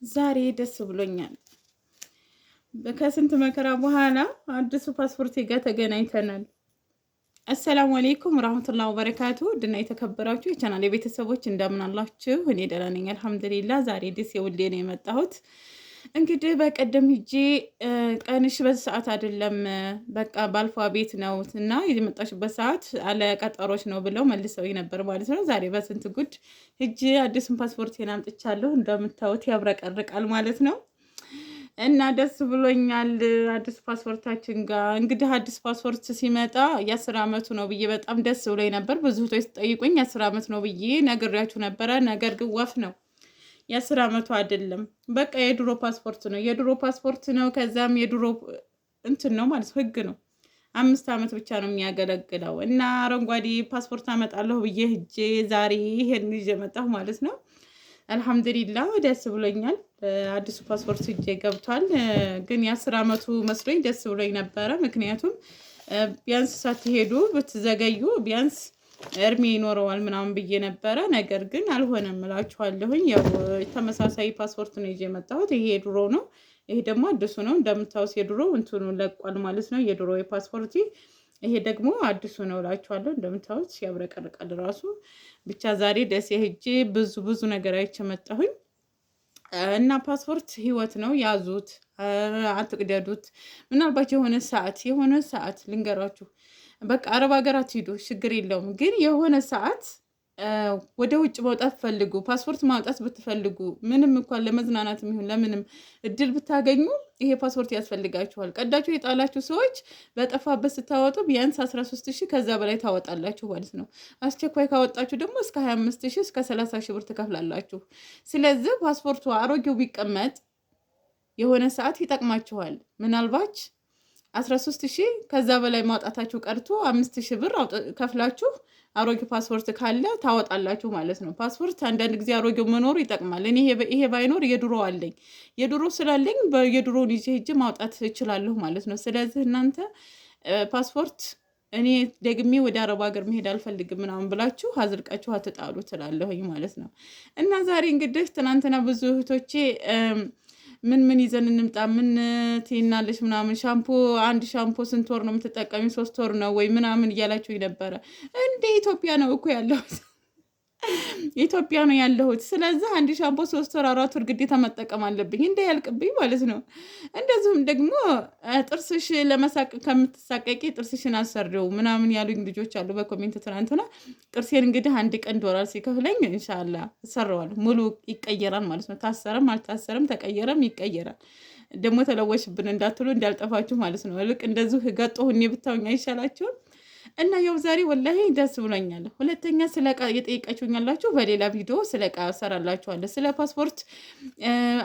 ዛሬ ደስ ብሎኛል። ከስንት መከራ በኋላ አዲሱ ፓስፖርት ጋር ተገናኝተናል። አሰላሙ አሌይኩም ወራህመቱላሂ ወበረካቱ። ድና የተከበራችሁ የቻናል የቤተሰቦች እንደምን አላችሁ? እኔ ደህና ነኝ አልሐምዱሊላህ። ዛሬ ደስ የውሌ ነው የመጣሁት። እንግዲህ በቀደም ሂጄ ቀንሽ በዚህ ሰዓት አይደለም በቃ ባልፏ ቤት ነው እና የመጣሽበት ሰዓት አለ ቀጠሮች ነው ብለው መልሰው ነበር ማለት ነው። ዛሬ በስንት ጉድ ሂጄ አዲሱን ፓስፖርቴን አምጥቻለሁ። እንደምታዩት ያብረቀርቃል ማለት ነው እና ደስ ብሎኛል። አዲስ ፓስፖርታችን ጋር እንግዲህ አዲስ ፓስፖርት ሲመጣ የ10 ዓመቱ ነው ብዬ በጣም ደስ ብሎኝ ነበር። ብዙ እህቶች ጠይቁኝ 10 ዓመት ነው ብዬ ነግሬያችሁ ነበረ። ነገር ግን ወፍ ነው የ10 ዓመቱ አይደለም። በቃ የድሮ ፓስፖርት ነው፣ የድሮ ፓስፖርት ነው። ከዛም የድሮ እንትን ነው ማለት ህግ ነው። 5 ዓመት ብቻ ነው የሚያገለግለው እና አረንጓዴ ፓስፖርት አመጣለሁ ብዬ ሂጄ ዛሬ ይሄን ይዤ መጣሁ ማለት ነው። አልሐምዱሊላህ ደስ ብሎኛል። አዲሱ ፓስፖርት እጄ ገብቷል። ግን የ10 ዓመቱ መስሎኝ ደስ ብሎኝ ነበረ። ምክንያቱም ቢያንስ ሳትሄዱ ብትዘገዩ ቢያንስ እድሜ ይኖረዋል ምናምን ብዬ ነበረ። ነገር ግን አልሆነም እላችኋለሁኝ። ያው ተመሳሳይ ፓስፖርት ነው ይዤ የመጣሁት። ይሄ የድሮ ነው፣ ይሄ ደግሞ አዲሱ ነው። እንደምታውስ የድሮ እንትኑ ለቋል ማለት ነው፣ የድሮ የፓስፖርት ይሄ ደግሞ አዲሱ ነው እላችኋለሁ። እንደምታዩት ያብረቀርቃል ራሱ። ብቻ ዛሬ ደስ ሄጄ ብዙ ነገር አይቼ መጣሁኝ እና ፓስፖርት ህይወት ነው። ያዙት፣ አትቅደዱት። ምናልባት የሆነ ሰዓት ልንገራችሁ። በቃ አረብ ሀገር አትሂዱ፣ ችግር የለውም። ግን የሆነ ሰዓት ወደ ውጭ መውጣት ፈልጉ፣ ፓስፖርት ማውጣት ብትፈልጉ፣ ምንም እንኳን ለመዝናናት የሚሆን ለምንም እድል ብታገኙ ይሄ ፓስፖርት ያስፈልጋችኋል። ቀዳችሁ የጣላችሁ ሰዎች በጠፋበት ስታወጡ ቢያንስ 13 ሺህ ከዛ በላይ ታወጣላችሁ ማለት ነው። አስቸኳይ ካወጣችሁ ደግሞ እስከ 25 ሺህ እስከ 30 ሺህ ብር ትከፍላላችሁ። ስለዚህ ፓስፖርቱ አሮጌው ቢቀመጥ የሆነ ሰዓት ይጠቅማችኋል። ምናልባች 13 ሺህ ከዛ በላይ ማውጣታችሁ ቀርቶ 5 ሺህ ብር ከፍላችሁ አሮጌ ፓስፖርት ካለ ታወጣላችሁ ማለት ነው። ፓስፖርት አንዳንድ ጊዜ አሮጌው መኖሩ ይጠቅማል። እኔ ይሄ ባይኖር የድሮ አለኝ። የድሮ ስላለኝ የድሮውን ይዤ ሄጄ ማውጣት እችላለሁ ማለት ነው። ስለዚህ እናንተ ፓስፖርት እኔ ደግሜ ወደ አረብ ሀገር መሄድ አልፈልግም ምናምን ብላችሁ አዝርቃችሁ አትጣሉ ትላለሁኝ ማለት ነው። እና ዛሬ እንግዲህ ትናንትና ብዙ እህቶቼ ምን ይዘን እንምጣ፣ ምን ትይናለሽ ምናምን፣ አንድ ሻምፖ ስንት ወር ነው የምትጠቀሚ? 3 ወር ነው ወይ ምናምን እያላችሁ ነበረ። እንደ ኢትዮጵያ ነው እኮ ያለሁት ኢትዮጵያ ነው ያለሁት። ስለዚህ አንድ ሻምፖ 3 ወር 4 ወር ግዴታ መጠቀም አለብኝ እንዳያልቅብኝ ማለት ነው። እንደዚሁም ደግሞ ጥርስሽ ለመሳቅ ከምትሳቀቂ ጥርስሽን አሰሪው ምናምን ያሉኝ ልጆች አሉ በኮሜንት ትናንትና። ጥርሴን እንግዲህ አንድ ቀን ዶላር ሲከፍለኝ ኢንሻአላ እሰራዋለሁ። ሙሉ ይቀየራል ማለት ነው። ታሰረም አልታሰረም ተቀየረም ይቀየራል። ደግሞ ተለወሽብን እንዳትሉ እንዳልጠፋችሁ ማለት ነው። ልክ እንደዚሁ ገጦ ሁኔ ብታውኝ አይሻላችሁም? እና ያው ዛሬ ወላሂ ደስ ብሎኛል። ሁለተኛ ስለ ዕቃ እየጠየቃችሁኛላችሁ፣ በሌላ ቪዲዮ ስለ ዕቃ እሰራላችኋለሁ። ስለ ፓስፖርት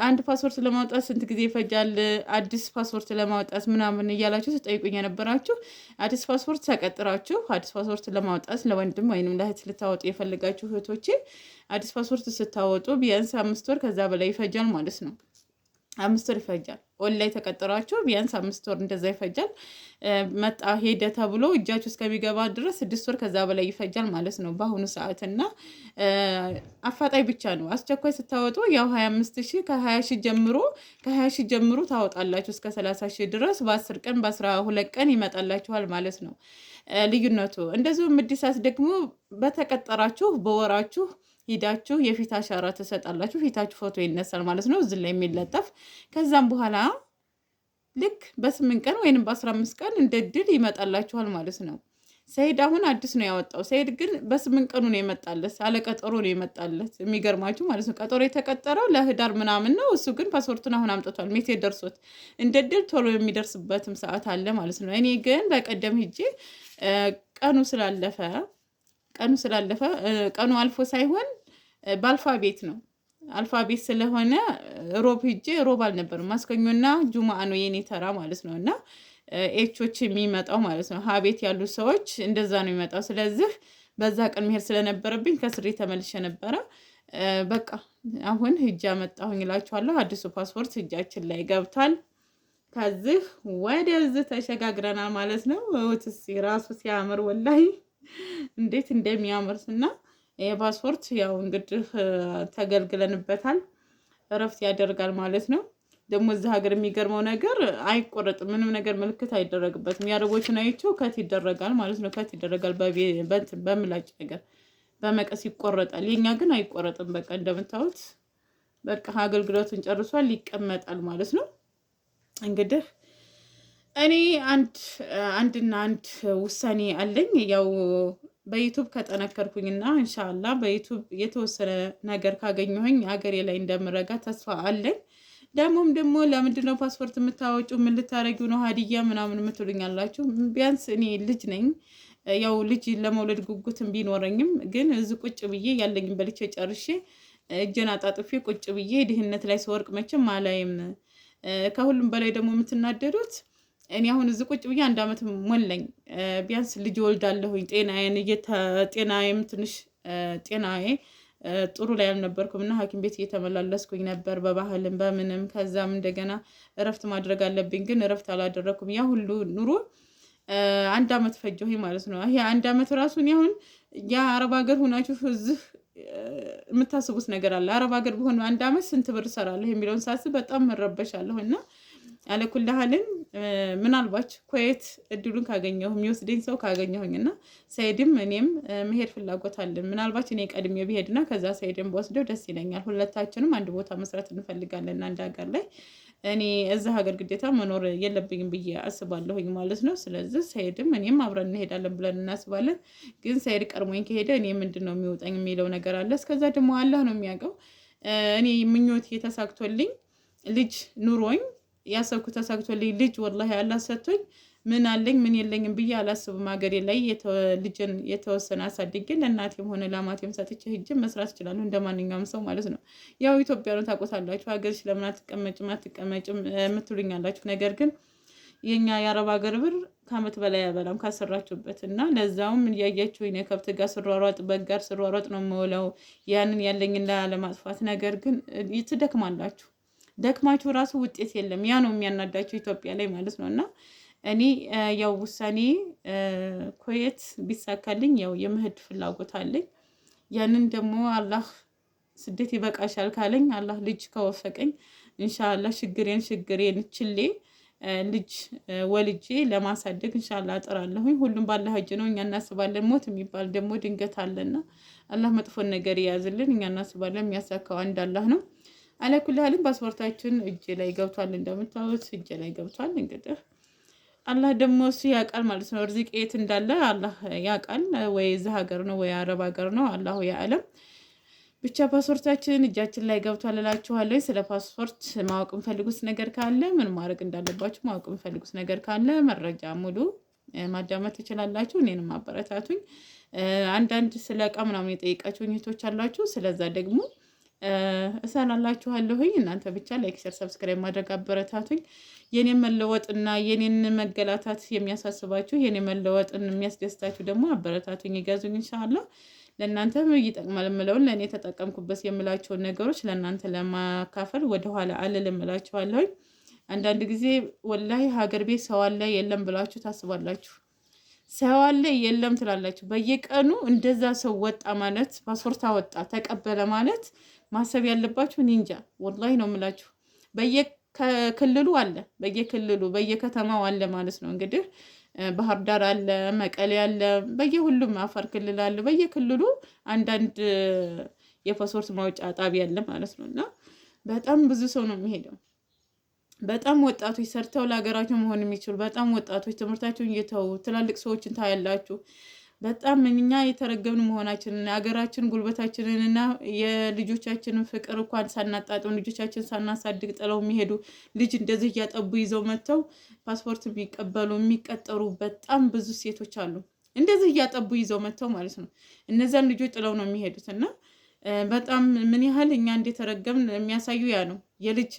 አንድ ፓስፖርት ለማውጣት ስንት ጊዜ ይፈጃል፣ አዲስ ፓስፖርት ለማውጣት ምናምን እያላችሁ ትጠይቁኝ የነበራችሁ፣ አዲስ ፓስፖርት ተቀጥራችሁ አዲስ ፓስፖርት ለማውጣት ለወንድም ወይንም ለእህት ልታወጡ የፈለጋችሁ እህቶቼ አዲስ ፓስፖርት ስታወጡ ቢያንስ 5 ወር ከዛ በላይ ይፈጃል ማለት ነው። 5 ወር ይፈጃል። ኦንላይን ተቀጥራችሁ ቢያንስ 5 ወር እንደዛ ይፈጃል። መጣ ሄደ ተብሎ እጃችሁ እስከሚገባ ድረስ 6 ወር ከዛ በላይ ይፈጃል ማለት ነው በአሁኑ ሰዓት። እና አፋጣኝ ብቻ ነው። አስቸኳይ ስታወጡ ያው 25 ሺህ ከ20 ሺህ ጀምሮ ታወጣላችሁ እስከ 30 ሺህ ድረስ በ10 ቀን በ12 ቀን ይመጣላችኋል ማለት ነው ልዩነቱ። እንደዚሁም እድሳት ደግሞ በተቀጠራችሁ በወራችሁ ሂዳችሁ የፊት አሻራ ትሰጣላችሁ። ፊታችሁ ፎቶ ይነሳል ማለት ነው እዚህ ላይ የሚለጠፍ። ከዛም በኋላ ልክ በ8 ቀን ወይንም በ15 ቀን እንደ ድል ይመጣላችኋል ማለት ነው። ሰይድ አሁን አዲስ ነው ያወጣው። ሰይድ ግን በ8 ቀኑ ነው የመጣለት፣ አለቀጠሮ ነው የመጣለት። የሚገርማችሁ ማለት ነው ቀጠሮ የተቀጠረው ለህዳር ምናምን ነው። እሱ ግን ፓስፖርቱን አሁን አምጥቷል፣ ሜሴጅ ደርሶት እንደ ድል ቶሎ የሚደርስበትም ሰዓት አለ ማለት ነው። እኔ ግን በቀደም ሂጄ ቀኑ ስላለፈ ቀኑ አልፎ ሳይሆን በአልፋቤት ነው። አልፋቤት ስለሆነ ሮብ ሂጄ ሮብ አልነበርም፣ ማስከኞና ጁማአ ነው የኔ ተራ ማለት ነው። እና ኤቾች የሚመጣው ማለት ነው ሀቤት ያሉ ሰዎች እንደዛ ነው የሚመጣው። ስለዚህ በዛ ቀን መሄድ ስለነበረብኝ ከስሬ ተመልሼ ነበረ። በቃ አሁን ሂጄ አመጣሁኝ እላችኋለሁ። አዲሱ ፓስፖርት እጃችን ላይ ገብቷል። ከዚህ ወደዚህ ተሸጋግረናል ማለት ነው። ወትስ ራሱ ሲያምር ወላሂ እንዴት እንደሚያምርስና የፓስፖርት ያው እንግዲህ ተገልግለንበታል። እረፍት ያደርጋል ማለት ነው። ደግሞ እዚህ ሀገር የሚገርመው ነገር አይቆረጥም፣ ምንም ነገር ምልክት አይደረግበትም። የአረቦችን አይቼው ከት ይደረጋል ማለት ነው። ከት ይደረጋል በምላጭ ነገር በመቀስ ይቆረጣል። የኛ ግን አይቆረጥም። በቃ እንደምታዩት በቃ አገልግሎቱን ጨርሷል፣ ይቀመጣል ማለት ነው። እንግዲህ እኔ አንድና አንድ ውሳኔ አለኝ። ያው በዩቱብ ከጠነከርኩኝና ኢንሻአላህ በዩቱብ የተወሰነ ነገር ካገኘሁኝ ሀገሬ ላይ እንደምረጋ ተስፋ አለኝ። ደግሞ ለምንድን ነው ፓስፖርት የምታወጪው? ምን ልታረጊው ነው? ሀዲያ ምናምን የምትሉኛላችሁ። ቢያንስ እኔ ልጅ ነኝ። ያው ልጅ ለመውለድ ጉጉትን ቢኖረኝም ግን እዚህ ቁጭ ብዬ ያለኝን በልቼ ጨርሼ እጄን አጣጥፌ ቁጭ ብዬ ድህነት ላይ ስወርቅ መቼም አላይም። ከሁሉም በላይ ደግሞ የምትናደዱት እኔ አሁን እዚህ ቁጭ ብዬ 1 ዓመት ሞላኝ። ቢያንስ ልጅ ወልዳለሁኝ። ጤናዬም ትንሽ ጤናዬ ጥሩ ላይ አልነበርኩም እና ሐኪም ቤት እየተመላለስኩኝ ነበር በባህልም በምንም። ከዛም እንደገና እረፍት ማድረግ አለብኝ፣ ግን እረፍት አላደረኩም። ያ ሁሉ ኑሮ 1 ዓመት ፈጀሁኝ ማለት ነው። ይሄ 1 ዓመት ራሱን አሁን ያ አረብ ሀገር ሆናችሁ እዚህ የምታስቡት ነገር አለ። አረብ ሀገር ቢሆን 1 ዓመት ስንት ብር እሰራለሁ የሚለውን ሳስብ በጣም መረበሻለሁ። እና አለኩልሃልን ምናልባት ኩዌት እድሉን ካገኘሁ የሚወስደኝ ሰው ካገኘሁኝ እና ሰይድም እኔም መሄድ ፍላጎት አለን። ምናልባት እኔ ቀድሜ ብሄድና ከዛ ሰይድም በወስደው ደስ ይለኛል። ሁለታችንም አንድ ቦታ መስራት እንፈልጋለን አንድ ሀገር ላይ። እኔ እዛ ሀገር ግዴታ መኖር የለብኝም ብዬ አስባለሁኝ ማለት ነው። ስለዚህ ሰይድም እኔም አብረን እንሄዳለን ብለን እናስባለን። ግን ሰይድ ቀድሞኝ ከሄደ እኔ ምንድን ነው የሚወጣኝ የሚለው ነገር አለ። እስከዛ ደግሞ አላህ ነው የሚያውቀው። እኔ ምኞት የተሳክቶልኝ ልጅ ኑሮኝ ያሰብኩ ተሳክቶልኝ ልጅ ወላሂ አላህ ሰጥቶኝ ምን አለኝ ምን የለኝም ብዬ አላስብም። ሀገሬ ላይ ልጅን የተወሰነ አሳድጌ ለእናቴም ሆነ ለአማቴም ሰጥቼ ሂጅ መስራት እችላለሁ እንደ ማንኛውም ሰው ማለት ነው። ያው ኢትዮጵያ ነው ታውቁታላችሁ። ሀገርሽ ለምን አትቀመጭም የምትሉኛላችሁ። ነገር ግን የኛ የአረብ ሀገር ብር ከዓመት በላይ ያበላም ካሰራችሁበት እና ለዛውም እያያችሁ ከብት ጋር ስሯሯጥ በግ ጋር ስሯሯጥ ነው የምውለው ያንን ያለኝን ለማጥፋት። ነገር ግን ትደክማላችሁ። ደክማችሁ ራሱ ውጤት የለም። ያ ነው የሚያናዳችሁ ኢትዮጵያ ላይ ማለት ነው። እና እኔ ያው ውሳኔ ኩዌት ቢሳካልኝ ያው የመሄድ ፍላጎት አለኝ። ያንን ደግሞ አላህ ስደት ይበቃሻል ካለኝ አላህ ልጅ ከወፈቀኝ ኢንሻአላህ ሽግሬን ችሌ ልጅ ወልጄ ለማሳደግ ኢንሻአላህ አጥራለሁኝ። ሁሉም ባላህ እጅ ነው። እኛ እናስባለን። ሞት የሚባል ደግሞ ድንገት አለና አላህ መጥፎን ነገር ይያዝልን። እኛ እናስባለን። የሚያሳካው አንድ አላህ ነው። አለኩልህልም ፓስፖርታችን እጄ ላይ ገብቷል። እንደምታዩት እጄ ላይ ገብቷል። እንግዲህ አላህ ደግሞ እሱ ያውቃል ማለት ነው። ርዚቅ የት እንዳለ አላህ ያውቃል። ወይ እዚህ ሀገር ነው ወይ አረብ ሀገር ነው፣ አላሁ ያዕለም። ብቻ ፓስፖርታችን እጃችን ላይ ገብቷል እላችኋለሁ። ስለ ፓስፖርት ማወቅ የምፈልጉት ነገር ካለ ምን ማድረግ እንዳለባችሁ ማወቅ የምፈልጉት ነገር ካለ መረጃ ሙሉ ማዳመጥ ትችላላችሁ። እኔንም አበረታቱኝ። አንዳንድ ስለ እቃ ምናምን የጠየቃችሁ እህቶች አላችሁ። ስለዛ ደግሞ እሰራላችኋለሁኝ። እናንተ ብቻ ላይክ፣ ሼር፣ ሰብስክራይብ ማድረግ አበረታቱኝ። የኔን መለወጥና የኔን መገላታት የሚያሳስባችሁ የኔ መለወጥን የሚያስደስታችሁ ደግሞ አበረታቱኝ፣ ይገዙኝ። ኢንሻአላህ ለእናንተ ይጠቅማል የምለውን ለእኔ ተጠቀምኩበት የምላቸውን ነገሮች ለእናንተ ለማካፈል ወደኋላ አልልም እላችኋለሁኝ። አንዳንድ ጊዜ ወላሂ ሀገር ቤት ሰው አለ የለም ብላችሁ ታስባላችሁ። ሰው አለ የለም ትላላችሁ። በየቀኑ እንደዛ ሰው ወጣ ማለት ፓስፖርት አወጣ ተቀበለ ማለት ማሰብ ያለባችሁ ኒንጃ ወላሂ ነው የምላችሁ። በየክልሉ አለ፣ በየከተማው አለ ማለት ነው። እንግዲህ ባህር ዳር አለ፣ መቀሌ አለ፣ በየሁሉም አፋር ክልል አለ። በየክልሉ አንዳንድ የፓስፖርት ማውጫ ጣቢያ አለ ማለት ነው። እና በጣም ብዙ ሰው ነው የሚሄደው። በጣም ወጣቶች ሰርተው ለሀገራቸው መሆን የሚችሉ በጣም ወጣቶች ትምህርታቸውን እየተው ትላልቅ ሰዎችን ታያላችሁ። በጣም እኛ የተረገምን መሆናችንን ሀገራችን ጉልበታችንን እና የልጆቻችንን ፍቅር እንኳን ሳናጣጥም ልጆቻችን ሳናሳድግ ጥለው የሚሄዱ ልጅ እንደዚህ እያጠቡ ይዘው መጥተው ፓስፖርት የሚቀበሉ የሚቀጠሩ በጣም ብዙ ሴቶች አሉ። እንደዚህ እያጠቡ ይዘው መጥተው ማለት ነው። እነዛን ልጆች ጥለው ነው የሚሄዱት እና በጣም ምን ያህል እኛ እንደተረገምን የሚያሳዩ ያ ነው።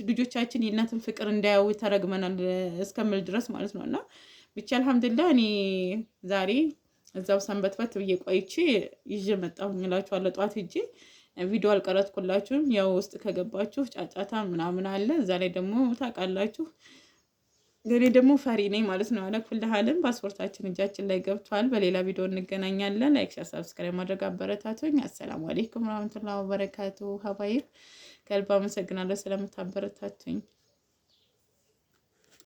ልጆቻችን የእናትን ፍቅር እንዳያዩ ተረግመናል እስከምል ድረስ ማለት ነው። እና ብቻ አልሐምዱሊላህ እኔ ዛሬ እዛው ሰንበትበት ብዬ ቆይቼ ይዤ መጣሁ እላችኋለሁ። ጠዋት ሂጄ ቪዲዮ አልቀረጥኩላችሁም። ያው ውስጥ ከገባችሁ ጫጫታ ምናምን አለ። እዛ ላይ ደግሞ ታውቃላችሁ እኔ ደግሞ ፈሪ ነኝ ማለት ነው። አለኩልህልም ፓስፖርታችን እጃችን ላይ ገብቷል። በሌላ ቪዲዮ እንገናኛለን። ላይክ፣ ሼር፣ ሰብስክራይብ ማድረግ አበረታቱኝ። አሰላሙ አለይኩም ወራህመቱላሂ ወበረካቱ ሀባይብ ከልብ አመሰግናለሁ ስለምታበረታቱኝ።